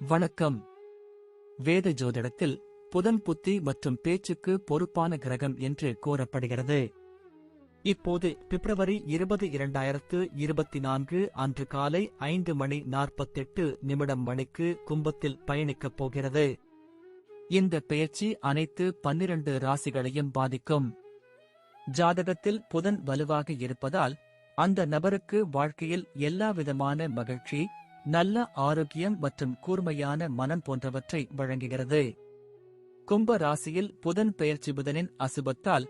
வணக்கம். வேத ஜோதிடத்தில் புதன் புத்தி மற்றும் பேச்சுக்கு பொறுப்பான கிரகம் என்று கூறப்படுகிறது. இப்போது பிப்ரவரி 20, 2024 அன்று காலை 5:48 மணிக்கு கும்பத்தில் பயணிக்கப் போகிறது. இந்த பெயர்ச்சி அனைத்து 12 ராசிகளையும் பாதிக்கும். ஜாதகத்தில் புதன் வலுவாக இருப்பதால் அந்த நபருக்கு வாழ்க்கையில் எல்லாவிதமான மகிழ்ச்சி, நல்ல ஆரோக்கியம் மற்றும் கூர்மையான மனம் போன்றவற்றை வழங்குகிறது. கும்ப ராசியில் புதன் பெயர்ச்சி புதனின் அசுபத்தால்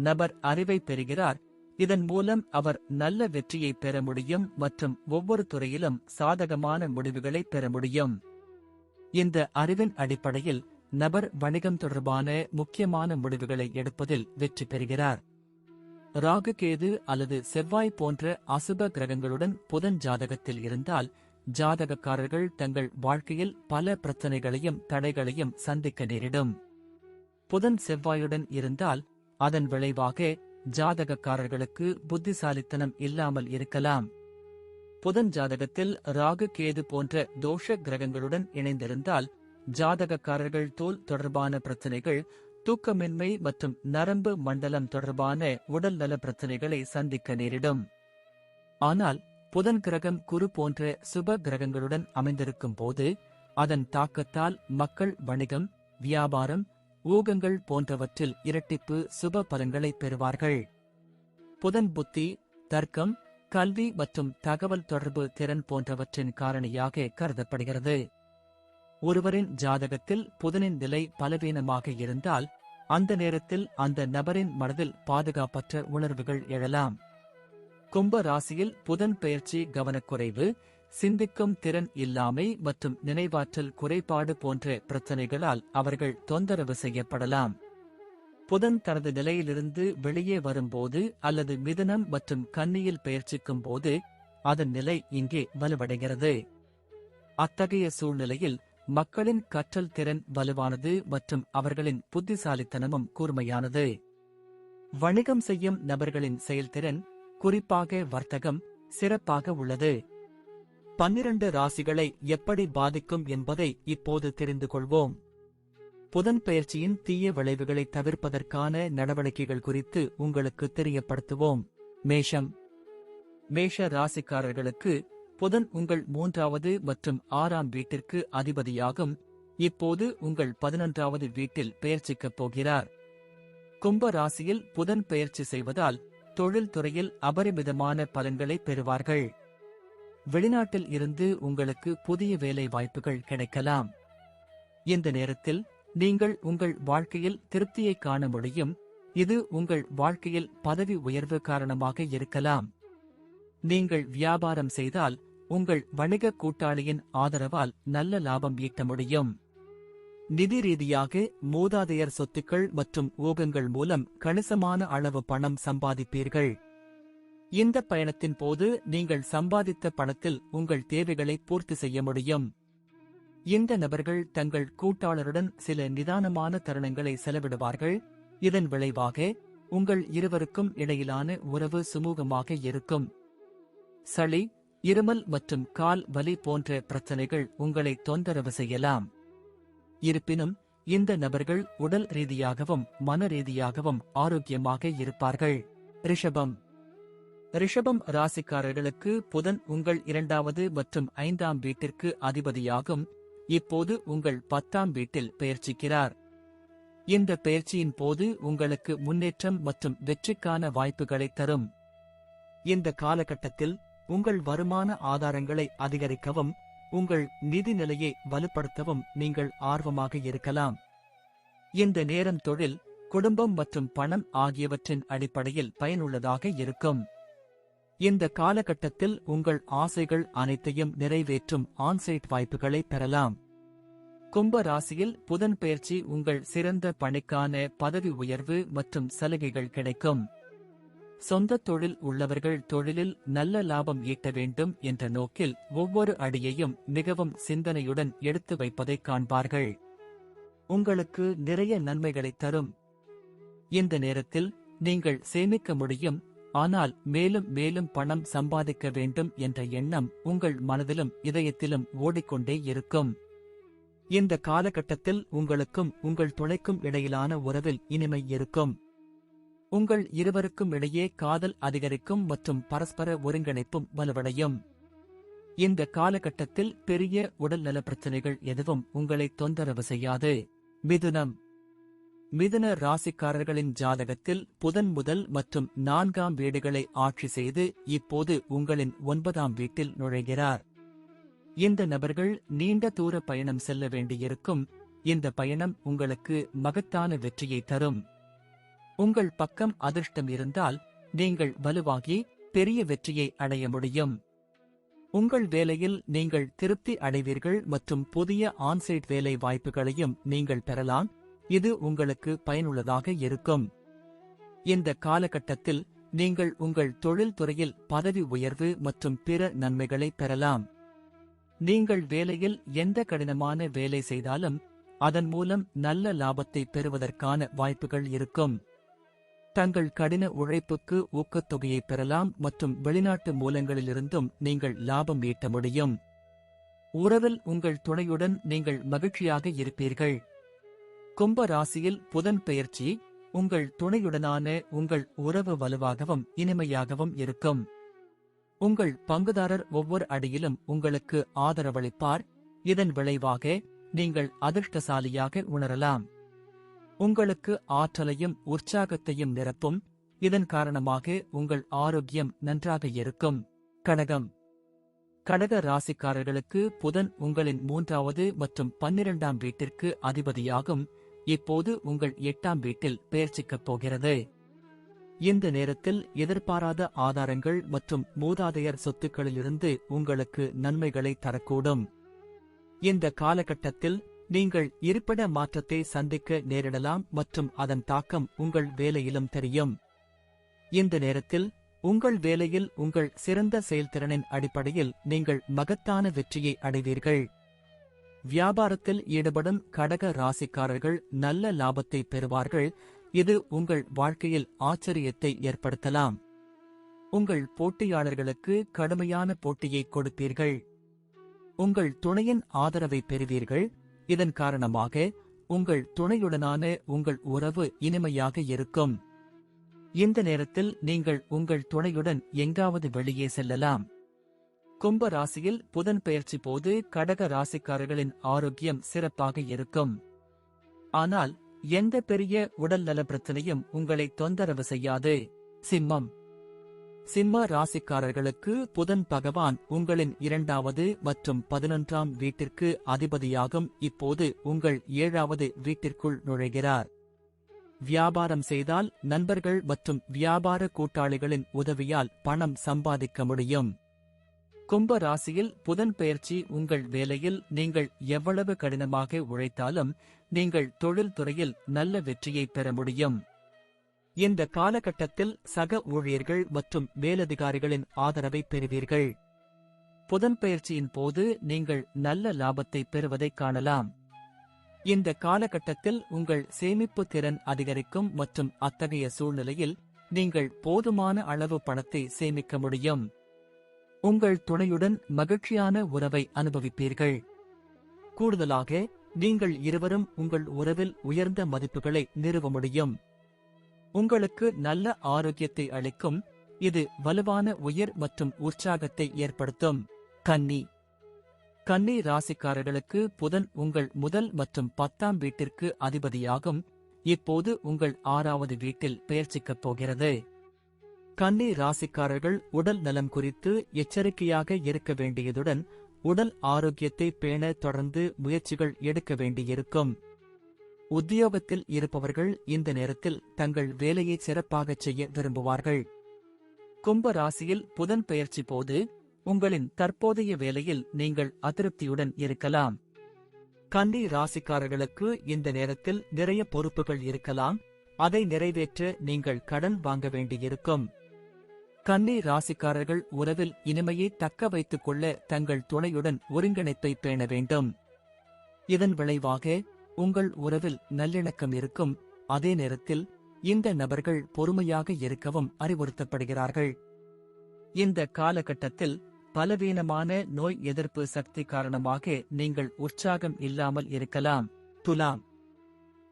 நபர் அறிவை பெறுகிறார். இதன் மூலம் அவர் நல்ல வெற்றியை பெற முடியும் மற்றும் ஒவ்வொரு துறையிலும் சாதகமான முடிவுகளை பெற முடியும். இந்த அறிவின் அடிப்படையில் நபர் வணிகம் தொடர்பான முக்கியமான முடிவுகளை எடுப்பதில் வெற்றி பெறுகிறார். ராகு, கேது அல்லது செவ்வாய் போன்ற அசுப கிரகங்களுடன் புதன் ஜாதகத்தில் இருந்தால் ஜாதகக்காரர்கள் தங்கள் வாழ்க்கையில் பல பிரச்சனைகளையும் தடைகளையும் சந்திக்க நேரிடும். புதன் செவ்வாயுடன் இருந்தால் அதன் விளைவாக ஜாதகக்காரர்களுக்கு புத்திசாலித்தனம் இல்லாமல் இருக்கலாம். புதன் ஜாதகத்தில் ராகு, கேது போன்ற தோஷ கிரகங்களுடன் இணைந்திருந்தால் ஜாதகக்காரர்கள் தோல் தொடர்பான பிரச்சனைகள், தூக்கமின்மை மற்றும் நரம்பு மண்டலம் தொடர்பான உடல் நல பிரச்சனைகளை சந்திக்க நேரிடும். ஆனால் புதன் கிரகம் குரு போன்ற சுப கிரகங்களுடன் அமைந்திருக்கும் போது அதன் தாக்கத்தால் மக்கள் வணிகம், வியாபாரம், ஊகங்கள் போன்றவற்றில் இரட்டிப்பு சுப பலன்களை பெறுவார்கள். புதன் புத்தி, தர்க்கம், கல்வி மற்றும் தகவல் தொடர்பு திறன் போன்றவற்றின் காரணியாக கருதப்படுகிறது. ஒருவரின் ஜாதகத்தில் புதனின் நிலை பலவீனமாக இருந்தால் அந்த நேரத்தில் அந்த நபரின் மனதில் பாதுகாப்பற்ற உணர்வுகள் எழலாம். கும்ப ராசியில் புதன் பெயர்ச்சி கவனக்குறைவு, சிந்திக்கும் திறன் இல்லாமை மற்றும் நினைவாற்றல் குறைபாடு போன்ற பிரச்சனைகளால் அவர்கள் தொந்தரவு செய்யப்படலாம். புதன் தனது நிலையிலிருந்து வெளியே வரும்போது அல்லது மிதுனம் மற்றும் கன்னியில் பெயர்ச்சிக்கும் போது அதன் நிலை இங்கே வலுவடைகிறது. அத்தகைய சூழ்நிலையில் மக்களின் கற்றல் திறன் வலுவானது மற்றும் அவர்களின் புத்திசாலித்தனமும் கூர்மையானது. வணிகம் செய்யும் நபர்களின் செயல்திறன், குறிப்பாக வர்த்தகம், சிறப்பாக உள்ளது. 12 ராசிகளை எப்படி பாதிக்கும் என்பதை இப்போது தெரிந்து கொள்வோம். புதன் பெயர்ச்சியின் தீய விளைவுகளை தவிர்ப்பதற்கான நடவடிக்கைகள் குறித்து உங்களுக்கு தெரியப்படுத்துவோம். மேஷம். மேஷ ராசிக்காரர்களுக்கு புதன் உங்கள் 3வது மற்றும் 6ஆம் வீட்டிற்கு அதிபதியாகும். இப்போது உங்கள் 11வது வீட்டில் பெயர்ச்சிக்கப் போகிறார். கும்ப ராசியில் புதன் பெயர்ச்சி செய்வதால் தொழில் துறையில் அபரிமிதமான பலன்களை பெறுவார்கள். வெளிநாட்டில் இருந்து உங்களுக்கு புதிய வேலை வாய்ப்புகள் கிடைக்கலாம். இந்த நேரத்தில் நீங்கள் உங்கள் வாழ்க்கையில் திருப்தியை காண முடியும். இது உங்கள் வாழ்க்கையில் பதவி உயர்வு காரணமாக இருக்கலாம். நீங்கள் வியாபாரம் செய்தால் உங்கள் வணிக கூட்டாளியின் ஆதரவால் நல்ல லாபம் ஈட்ட முடியும். நிதி ரீதியாக மூதாதையர் சொத்துக்கள் மற்றும் ஊகங்கள் மூலம் கணிசமான அளவு பணம் சம்பாதிப்பீர்கள். இந்த பயணத்தின் போது நீங்கள் சம்பாதித்த பணத்தில் உங்கள் தேவைகளை பூர்த்தி செய்ய முடியும். இந்த நபர்கள் தங்கள் கூட்டாளருடன் சில நிதானமான தருணங்களை செலவிடுவார்கள். இதன் விளைவாக உங்கள் இருவருக்கும் இடையிலான உறவு சுமூகமாக இருக்கும். சளி, இருமல் மற்றும் கால் வலி போன்ற பிரச்சனைகள் உங்களை தொந்தரவு செய்யலாம். இருப்பினும் இந்த நபர்கள் உடல் ரீதியாகவும் மன ரீதியாகவும் ஆரோக்கியமாக இருப்பார்கள். ரிஷபம். ரிஷபம் ராசிக்காரர்களுக்கு புதன் உங்கள் 2வது மற்றும் 5ஆம் வீட்டிற்கு அதிபதியாகும். இப்போது உங்கள் 10ஆம் வீட்டில் பெயர்ச்சிக்கிறார். இந்த பெயர்ச்சியின் போது உங்களுக்கு முன்னேற்றம் மற்றும் வெற்றிக்கான வாய்ப்புகளை தரும். இந்த காலகட்டத்தில் உங்கள் வருமான ஆதாரங்களை அதிகரிக்கவும் உங்கள் நிதி நிலையை வலுப்படுத்தவும் நீங்கள் ஆர்வமாக இருக்கலாம். இந்த நேரம் தொழில், குடும்பம் மற்றும் பணம் ஆகியவற்றின் அடிப்படையில் பயனுள்ளதாக இருக்கும். இந்த காலகட்டத்தில் உங்கள் ஆசைகள் அனைத்தையும் நிறைவேற்றும் ஆன்சைட் வாய்ப்புகளை பெறலாம். கும்ப ராசியில் புதன் பெயர்ச்சி உங்கள் சிறந்த பணிக்கான பதவி உயர்வு மற்றும் சலுகைகள் கிடைக்கும். சொந்த தொழில் உள்ளவர்கள் தொழிலில் நல்ல லாபம் ஈட்ட வேண்டும் என்ற நோக்கில் ஒவ்வொரு அடியையும் மிகவும் சிந்தனையுடன் எடுத்து வைப்பதை காண்பார்கள். உங்களுக்கு நிறைய நன்மைகளை தரும். இந்த நேரத்தில் நீங்கள் சேமிக்க முடியும். ஆனால் மேலும் மேலும் பணம் சம்பாதிக்க வேண்டும் என்ற எண்ணம் உங்கள் மனதிலும் இதயத்திலும் ஓடிக்கொண்டே இருக்கும். இந்த காலகட்டத்தில் உங்களுக்கும் உங்கள் துணைக்கும் இடையிலான உறவில் இனிமை இருக்கும். உங்கள் இருவருக்கும் இடையே காதல் அதிகரிக்கும் மற்றும் பரஸ்பர ஒருங்கிணைப்பும் வலுவடையும். இந்த காலகட்டத்தில் பெரிய உடல்நல பிரச்சனைகள் எதுவும் உங்களை தொந்தரவு செய்யாது. மிதுனம். மிதுன ராசிக்காரர்களின் ஜாதகத்தில் புதன் முதல் மற்றும் 4ஆம் வீடுகளை ஆட்சி செய்து இப்போது உங்களின் 9ஆம் வீட்டில் நுழைகிறார். இந்த நபர்கள் நீண்ட தூர பயணம் செல்ல வேண்டியிருக்கும். இந்த பயணம் உங்களுக்கு மகத்தான வெற்றியை தரும். உங்கள் பக்கம் அதிர்ஷ்டம் இருந்தால் நீங்கள் வலுவாகி பெரிய வெற்றியை அடைய முடியும். உங்கள் வேலையில் நீங்கள் திருப்தி அடைவீர்கள் மற்றும் புதிய ஆன்சைட் வேலை வாய்ப்புகளையும் நீங்கள் பெறலாம். இது உங்களுக்கு பயனுள்ளதாக இருக்கும். இந்த காலகட்டத்தில் நீங்கள் உங்கள் தொழில் துறையில் பதவி உயர்வு மற்றும் பிற நன்மைகளை பெறலாம். நீங்கள் வேலையில் எந்த கடினமான வேலை செய்தாலும் அதன் மூலம் நல்ல லாபத்தை பெறுவதற்கான வாய்ப்புகள் இருக்கும். தங்கள் கடின உழைப்புக்கு ஊக்கத்தொகையை பெறலாம் மற்றும் வெளிநாட்டு மூலங்களிலிருந்தும் நீங்கள் லாபம் ஈட்ட முடியும். உறவில் உங்கள் துணையுடன் நீங்கள் மகிழ்ச்சியாக இருப்பீர்கள். கும்ப ராசியில் புதன் பெயர்ச்சி உங்கள் துணையுடனான உங்கள் உறவு வலுவாகவும் இனிமையாகவும் இருக்கும். உங்கள் பங்குதாரர் ஒவ்வொரு அடியிலும் உங்களுக்கு ஆதரவளிப்பார். இதன் விளைவாக நீங்கள் அதிர்ஷ்டசாலியாக உணரலாம். உங்களுக்கு ஆற்றலையும் உற்சாகத்தையும் நிரப்பும். இதன் காரணமாக உங்கள் ஆரோக்கியம் நன்றாக இருக்கும். கடகம். கடக ராசிக்காரர்களுக்கு புதன் உங்களின் 3வது மற்றும் 12ஆம் வீட்டிற்கு அதிபதியாகும். இப்போது உங்கள் 8ஆம் வீட்டில் பெயர்ச்சிக்கப் போகிறது. இந்த நேரத்தில் எதிர்பாராத ஆதாரங்கள் மற்றும் மூதாதையர் சொத்துக்களிலிருந்து உங்களுக்கு நன்மைகளை தரக்கூடும். இந்த காலகட்டத்தில் நீங்கள் இருப்பிட மாற்றத்தை சந்திக்க நேரிடலாம் மற்றும் அதன் தாக்கம் உங்கள் வேலையிலும் தெரியும். இந்த நேரத்தில் உங்கள் வேலையில் உங்கள் சிறந்த செயல்திறனின் அடிப்படையில் நீங்கள் மகத்தான வெற்றியை அடைவீர்கள். வியாபாரத்தில் ஈடுபடும் கடக ராசிக்காரர்கள் நல்ல லாபத்தை பெறுவார்கள். இது உங்கள் வாழ்க்கையில் ஆச்சரியத்தை ஏற்படுத்தலாம். உங்கள் போட்டியாளர்களுக்கு கடுமையான போட்டியை கொடுப்பீர்கள். உங்கள் துணையின் ஆதரவை பெறுவீர்கள். இதன் காரணமாக உங்கள் துணையுடனான உங்கள் உறவு இனிமையாக இருக்கும். இந்த நேரத்தில் நீங்கள் உங்கள் துணையுடன் எங்காவது வெளியே செல்லலாம். கும்ப ராசியில் புதன் பெயர்ச்சி போது கடக ராசிக்காரர்களின் ஆரோக்கியம் சிறப்பாக இருக்கும். ஆனால் எந்த பெரிய உடல் நல பிரச்சனையும் உங்களை தொந்தரவு செய்யாது. சிம்மம். சிம்ம ராசிக்காரர்களுக்கு புதன் பகவான் உங்களின் 2வது மற்றும் 11ஆம் வீட்டிற்கு அதிபதியாகும். இப்போது உங்கள் 7வது வீட்டிற்குள் நுழைகிறார். வியாபாரம் செய்தால் நண்பர்கள் மற்றும் வியாபார கூட்டாளிகளின் உதவியால் பணம் சம்பாதிக்க முடியும். கும்ப ராசியில் புதன் பெயர்ச்சி உங்கள் வேலையில் நீங்கள் எவ்வளவு கடினமாக உழைத்தாலும் நீங்கள் தொழில் துறையில் நல்ல வெற்றியை பெற முடியும். இந்த காலகட்டத்தில் சக ஊழியர்கள் மற்றும் மேலதிகாரிகளின் ஆதரவை பெறுவீர்கள். புதன் பெயர்ச்சியின் போது நீங்கள் நல்ல லாபத்தை பெறுவதை காணலாம். இந்த காலகட்டத்தில் உங்கள் சேமிப்பு திறன் அதிகரிக்கும் மற்றும் அத்தகைய சூழ்நிலையில் நீங்கள் போதுமான அளவு பணத்தை சேமிக்க முடியும். உங்கள் துணையுடன் மகிழ்ச்சியான உறவை அனுபவிப்பீர்கள். கூடுதலாக நீங்கள் இருவரும் உங்கள் உறவில் உயர்ந்த மதிப்புகளை நிறுவ முடியும். உங்களுக்கு நல்ல ஆரோக்கியத்தை அளிக்கும். இது வலுவான உயிர் மற்றும் உற்சாகத்தை ஏற்படுத்தும். கன்னி. கன்னி ராசிக்காரர்களுக்கு புதன் உங்கள் முதல் மற்றும் 10ஆம் வீட்டிற்கு அதிபதியாகும். இப்போது உங்கள் 6வது வீட்டில் பெயர்ச்சிக்கப் போகிறது. கன்னி ராசிக்காரர்கள் உடல் நலம் குறித்து எச்சரிக்கையாக இருக்க வேண்டியதுடன் உடல் ஆரோக்கியத்தை பேண தொடர்ந்து முயற்சிகள் எடுக்க வேண்டியிருக்கும். உத்தியோகத்தில் இருப்பவர்கள் இந்த நேரத்தில் தங்கள் வேலையை சிறப்பாகச் செய்ய விரும்புவார்கள். கும்ப ராசியில் புதன் பெயர்ச்சி போது உங்களின் தற்போதைய வேலையில் நீங்கள் அதிருப்தியுடன் இருக்கலாம். கன்னி ராசிக்காரர்களுக்கு இந்த நேரத்தில் நிறைய பொறுப்புகள் இருக்கலாம். அதை நிறைவேற்ற நீங்கள் கடன் வாங்க வேண்டியிருக்கும். கன்னி ராசிக்காரர்கள் உறவில் இனிமையை தக்க வைத்துக் கொள்ள தங்கள் துணையுடன் ஒருங்கிணைப்பை பேண வேண்டும். இதன் விளைவாக உங்கள் உறவில் நல்லிணக்கம் இருக்கும். அதே நேரத்தில் இந்த நபர்கள் பொறுமையாக இருக்கவும் அறிவுறுத்தப்படுகிறார்கள். இந்த காலகட்டத்தில் பலவீனமான நோய் எதிர்ப்பு சக்தி காரணமாக நீங்கள் உற்சாகம் இல்லாமல் இருக்கலாம். துலாம்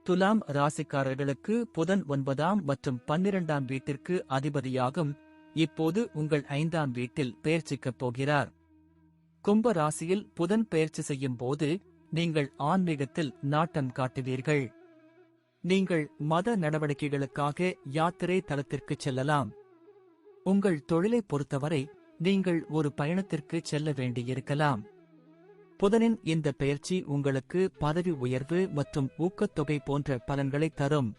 துலாம் ராசிக்காரர்களுக்கு புதன் 9ஆம் மற்றும் 12ஆம் வீட்டிற்கு அதிபதியாகும். இப்போது உங்கள் 5ஆம் வீட்டில் பெயர்ச்சிக்கப் போகிறார். கும்ப ராசியில் புதன் பெயர்ச்சி செய்யும் போது நீங்கள் ஆன்மீகத்தில் நாட்டம் காட்டுவீர்கள். நீங்கள் மத நடவடிக்கைகளுக்காக யாத்திரை தலத்திற்கு செல்லலாம். உங்கள் தொழிலை பொறுத்தவரை நீங்கள் ஒரு பயணத்திற்கு செல்ல வேண்டியிருக்கலாம். புதனின் இந்த பெயர்ச்சி உங்களுக்கு பதவி உயர்வு மற்றும் ஊக்கத்தொகை போன்ற பலன்களை தரும்.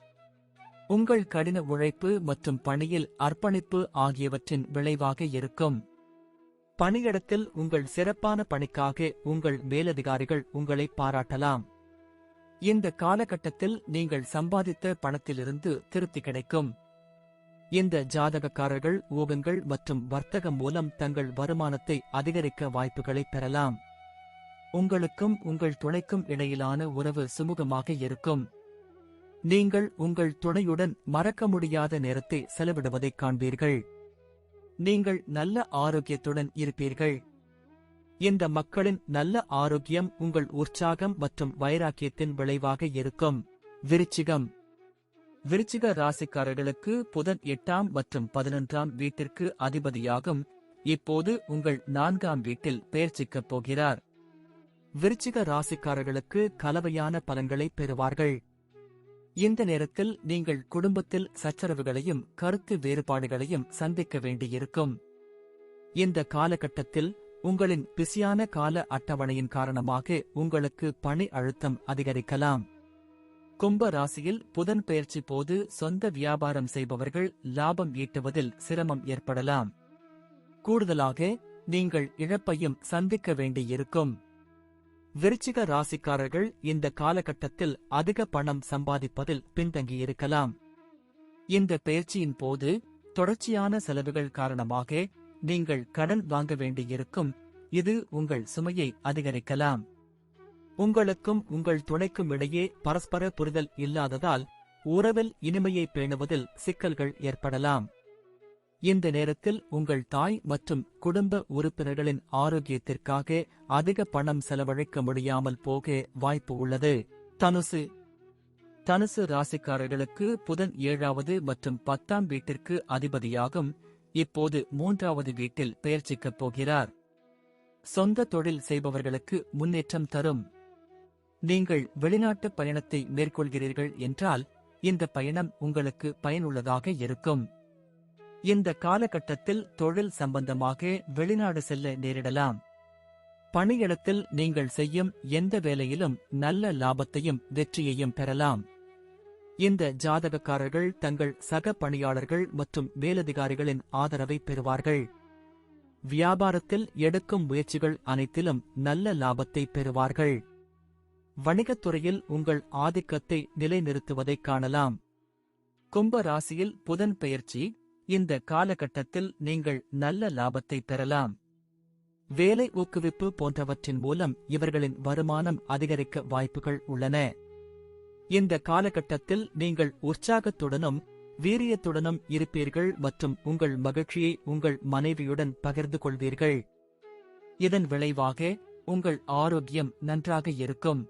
உங்கள் கடின உழைப்பு மற்றும் பணியில் அர்ப்பணிப்பு ஆகியவற்றின் விளைவாக இருக்கும். பணியிடத்தில் உங்கள் சிறப்பான பணிக்காக உங்கள் மேலதிகாரிகள் உங்களை பாராட்டலாம். இந்த காலகட்டத்தில் நீங்கள் சம்பாதித்த பணத்திலிருந்து திருப்தி கிடைக்கும். இந்த ஜாதகக்காரர்கள் ஊகங்கள் மற்றும் வர்த்தகம் மூலம் தங்கள் வருமானத்தை அதிகரிக்க வாய்ப்புகளை பெறலாம். உங்களுக்கும் உங்கள் துணைக்கும் இடையிலான உறவு சுமூகமாக இருக்கும். நீங்கள் உங்கள் துணையுடன் மறக்க முடியாத நேரத்தை செலவிடுவதைக் காண்பீர்கள். நீங்கள் நல்ல ஆரோக்கியத்துடன் இருப்பீர்கள். இந்த மக்களின் நல்ல ஆரோக்கியம் உங்கள் உற்சாகம் மற்றும் வைராக்கியத்தின் விளைவாக இருக்கும். விருச்சிகம் விருச்சிக ராசிக்காரர்களுக்கு புதன் 8ஆம் மற்றும் 11ஆம் வீட்டிற்கு அதிபதியாகும். இப்போது உங்கள் 4ஆம் வீட்டில் பெயர்ச்சிக்கப் போகிறார். விருச்சிக ராசிக்காரர்களுக்கு கலவையான பலன்களை பெறுவார்கள். இந்த நேரத்தில் நீங்கள் குடும்பத்தில் சச்சரவுகளையும் கருத்து வேறுபாடுகளையும் சந்திக்க வேண்டியிருக்கும். இந்த காலகட்டத்தில் உங்களின் பிஸியான கால அட்டவணையின் காரணமாக உங்களுக்கு பணி அழுத்தம் அதிகரிக்கலாம். கும்ப ராசியில் புதன் பெயர்ச்சி போது சொந்த வியாபாரம் செய்பவர்கள் லாபம் ஈட்டுவதில் சிரமம் ஏற்படலாம். கூடுதலாக நீங்கள் இழப்பையும் சந்திக்க வேண்டியிருக்கும். விருச்சிக ராசிக்காரர்கள் இந்த காலகட்டத்தில் அதிக பணம் சம்பாதிப்பதில் பின்தங்கியிருக்கலாம். இந்த பெயர்ச்சியின் போது தொடர்ச்சியான செலவுகள் காரணமாக நீங்கள் கடன் வாங்க வேண்டியிருக்கும். இது உங்கள் சுமையை அதிகரிக்கலாம். உங்களுக்கும் உங்கள் துணைக்கும் இடையே பரஸ்பர புரிதல் இல்லாததால் உறவில் இனிமையை பேணுவதில் சிக்கல்கள் ஏற்படலாம். இந்த நேரத்தில் உங்கள் தாய் மற்றும் குடும்ப உறுப்பினர்களின் ஆரோக்கியத்திற்காக அதிக பணம் செலவழிக்க முடியாமல் போக வாய்ப்பு உள்ளது. தனுசு ராசிக்காரர்களுக்கு புதன் 7வது மற்றும் 10ஆம் வீட்டிற்கு அதிபதியாகும். இப்போது 3வது வீட்டில் பெயர்ச்சிக்கப் போகிறார். சொந்த தொழில் செய்பவர்களுக்கு முன்னேற்றம் தரும். நீங்கள் வெளிநாட்டு பயணத்தை மேற்கொள்கிறீர்கள் என்றால் இந்த பயணம் உங்களுக்கு பயனுள்ளதாக இருக்கும். இந்த காலகட்டத்தில் தொழில் சம்பந்தமாக வெளிநாடு செல்ல நேரிடலாம். பணியிடத்தில் நீங்கள் செய்யும் எந்த வேலையிலும் நல்ல லாபத்தையும் வெற்றியையும் பெறலாம். இந்த ஜாதகக்காரர்கள் தங்கள் சக பணியாளர்கள் மற்றும் மேலதிகாரிகளின் ஆதரவை பெறுவார்கள். வியாபாரத்தில் எடுக்கும் முயற்சிகள் அனைத்திலும் நல்ல லாபத்தை பெறுவார்கள். வணிகத்துறையில் உங்கள் ஆதிக்கத்தை நிலைநிறுத்துவதைக் காணலாம். கும்ப ராசியில் புதன் பெயர்ச்சி இந்த காலகட்டத்தில் நீங்கள் நல்ல லாபத்தை பெறலாம். வேலை ஊக்குவிப்பு போன்றவற்றின் மூலம் இவர்களின் வருமானம் அதிகரிக்க வாய்ப்புகள் உள்ளன. இந்த காலகட்டத்தில் நீங்கள் உற்சாகத்துடனும் வீரியத்துடனும் இருப்பீர்கள் மற்றும் உங்கள் மகிழ்ச்சியை உங்கள் மனைவியுடன் பகிர்ந்து கொள்வீர்கள். இதன் விளைவாக உங்கள் ஆரோக்கியம் நன்றாக இருக்கும்.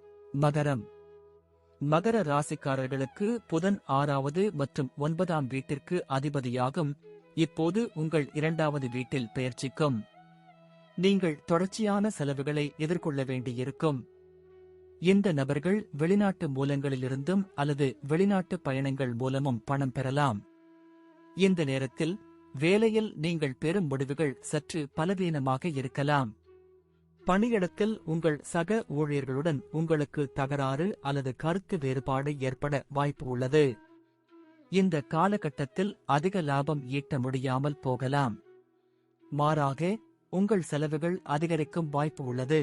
மகர ராசிக்காரர்களுக்கு புதன் 6வது மற்றும் 9ஆம் வீட்டிற்கு அதிபதியாகும். இப்போது உங்கள் 2வது வீட்டில் பெயர்ச்சிக்கும். நீங்கள் தொடர்ச்சியான செலவுகளை எதிர்கொள்ள வேண்டியிருக்கும். இந்த நபர்கள் வெளிநாட்டு மூலங்களிலிருந்தும் அல்லது வெளிநாட்டு பயணங்கள் மூலமும் பணம் பெறலாம். இந்த நேரத்தில் வேலையில் நீங்கள் பெறும் முடிவுகள் சற்று பலவீனமாக இருக்கலாம். பணியிடத்தில் உங்கள் சக ஊழியர்களுடன் உங்களுக்கு தகராறு அல்லது கருத்து வேறுபாடு ஏற்பட வாய்ப்பு உள்ளது. இந்த காலகட்டத்தில் அதிக லாபம் ஈட்ட முடியாமல் போகலாம். மாறாக உங்கள் செலவுகள் அதிகரிக்கும் வாய்ப்பு உள்ளது.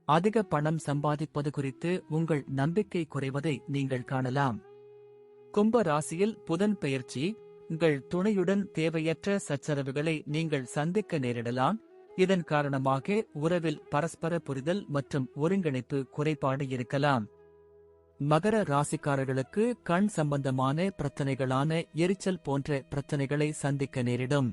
அதிக பணம் சம்பாதிப்பது குறித்து உங்கள் நம்பிக்கை குறைவதை நீங்கள் காணலாம். கும்ப ராசியில் புதன் பெயர்ச்சி உங்கள் துணையுடன் தேவையற்ற சச்சரவுகளை நீங்கள் சந்திக்க நேரிடலாம். இதன் காரணமாக உறவில் பரஸ்பர புரிதல் மற்றும் ஒருங்கிணைப்பு குறைபாடு இருக்கலாம். மகர ராசிக்காரர்களுக்கு கண் சம்பந்தமான பிரச்சனைகளான எரிச்சல் போன்ற பிரச்சனைகளை சந்திக்க நேரிடும்.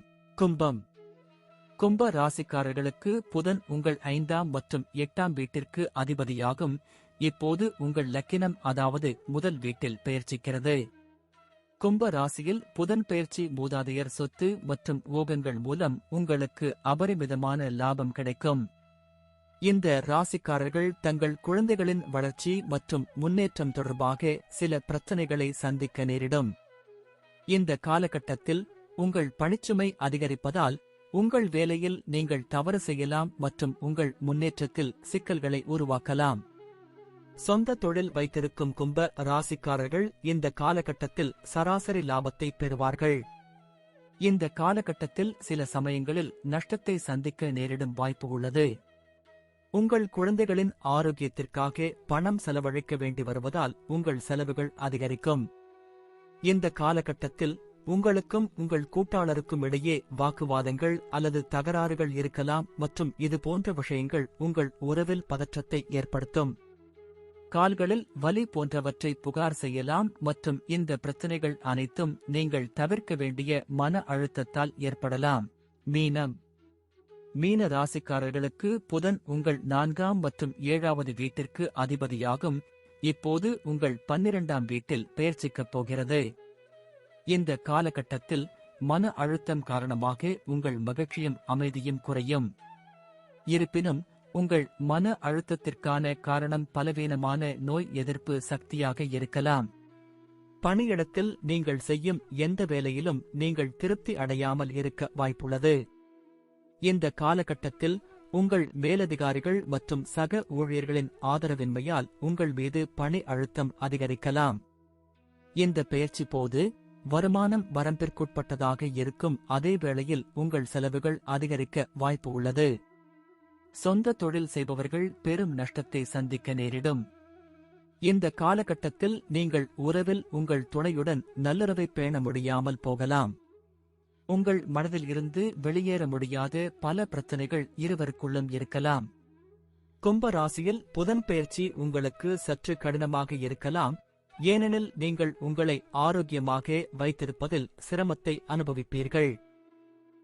கும்ப ராசிக்காரர்களுக்கு புதன் உங்கள் 5ஆம் மற்றும் 8ஆம் வீட்டிற்கு அதிபதியாகும். இப்போது உங்கள் லக்கினம் அதாவது முதல் வீட்டில் பெயர்ச்சிக்கிறது. கும்ப ராசியில் புதன் பெயர்ச்சி மூதாதையர் சொத்து மற்றும் ஓகங்கள் மூலம் உங்களுக்கு அபரிமிதமான லாபம் கிடைக்கும். இந்த ராசிக்காரர்கள் தங்கள் குழந்தைகளின் வளர்ச்சி மற்றும் முன்னேற்றம் தொடர்பாக சில பிரச்சனைகளை சந்திக்க நேரிடும். இந்த காலகட்டத்தில் உங்கள் பணிச்சுமை அதிகரிப்பதால் உங்கள் வேலையில் நீங்கள் தவறு செய்யலாம் மற்றும் உங்கள் முன்னேற்றத்தில் சிக்கல்களை உருவாக்கலாம். சொந்த தொழில் வைத்திருக்கும் கும்ப ராசிக்காரர்கள் இந்த காலகட்டத்தில் சராசரி லாபத்தை பெறுவார்கள். இந்த காலகட்டத்தில் சில சமயங்களில் நஷ்டத்தை சந்திக்க நேரிடும் வாய்ப்பு உள்ளது. உங்கள் குழந்தைகளின் ஆரோக்கியத்திற்காக பணம் செலவழிக்க வேண்டி வருவதால் உங்கள் செலவுகள் அதிகரிக்கும். இந்த காலகட்டத்தில் உங்களுக்கும் உங்கள் கூட்டாளருக்கும் இடையே வாக்குவாதங்கள் அல்லது தகராறுகள் இருக்கலாம் மற்றும் இது போன்ற விஷயங்கள் உங்கள் உறவில் பதற்றத்தை ஏற்படுத்தும். கால்களில் வலி போன்றவற்றை புகார் செய்யலாம் மற்றும் இந்த பிரச்சனைகள் அனைத்தும் நீங்கள் தவிர்க்க வேண்டிய மன அழுத்தத்தால் ஏற்படலாம். மீனம். மீன ராசிக்காரர்களுக்கு புதன் உங்கள் 4ஆம் மற்றும் 7வது வீட்டிற்கு அதிபதியாகும். இப்போது உங்கள் 12ஆம் வீட்டில் பெயர்ச்சிக்கப் போகிறது. இந்த காலகட்டத்தில் மன அழுத்தம் காரணமாக உங்கள் மகிழ்ச்சியும் அமைதியும் குறையும். இருப்பினும் உங்கள் மன அழுத்தத்திற்கான காரணம் பலவீனமான நோய் எதிர்ப்பு சக்தியாக இருக்கலாம். பணியிடத்தில் நீங்கள் செய்யும் எந்த வேலையிலும் நீங்கள் திருப்தி அடையாமல் இருக்க வாய்ப்புள்ளது. இந்த காலகட்டத்தில் உங்கள் மேலதிகாரிகள் மற்றும் சக ஊழியர்களின் ஆதரவின்மையால் உங்கள் மீது பணி அழுத்தம் அதிகரிக்கலாம். இந்த பெயர்ச்சி போது வருமானம் வரம்பிற்குட்பட்டதாக இருக்கும், அதே வேளையில் உங்கள் செலவுகள் அதிகரிக்க வாய்ப்பு உள்ளது. சொந்த தொழில் செய்பவர்கள் பெரும் நஷ்டத்தை சந்திக்க நேரிடும். இந்த காலகட்டத்தில் நீங்கள் உறவில் உங்கள் துணையுடன் நல்லுறவை பேண முடியாமல் போகலாம். உங்கள் மனதில் இருந்து வெளியேற முடியாத பல பிரச்சனைகள் இருவருக்குள்ளும் இருக்கலாம். கும்ப ராசியில் புதன் பெயர்ச்சி உங்களுக்கு சற்று கடினமாக இருக்கலாம், ஏனெனில் நீங்கள் உங்களை ஆரோக்கியமாக வைத்திருப்பதில் சிரமத்தை அனுபவிப்பீர்கள்.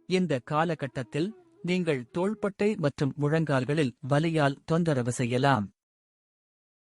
இந்த காலகட்டத்தில் நீங்கள் தோள்பட்டை மற்றும் முழங்கால்களில் வலியால் தொந்தரவு செய்யலாம்.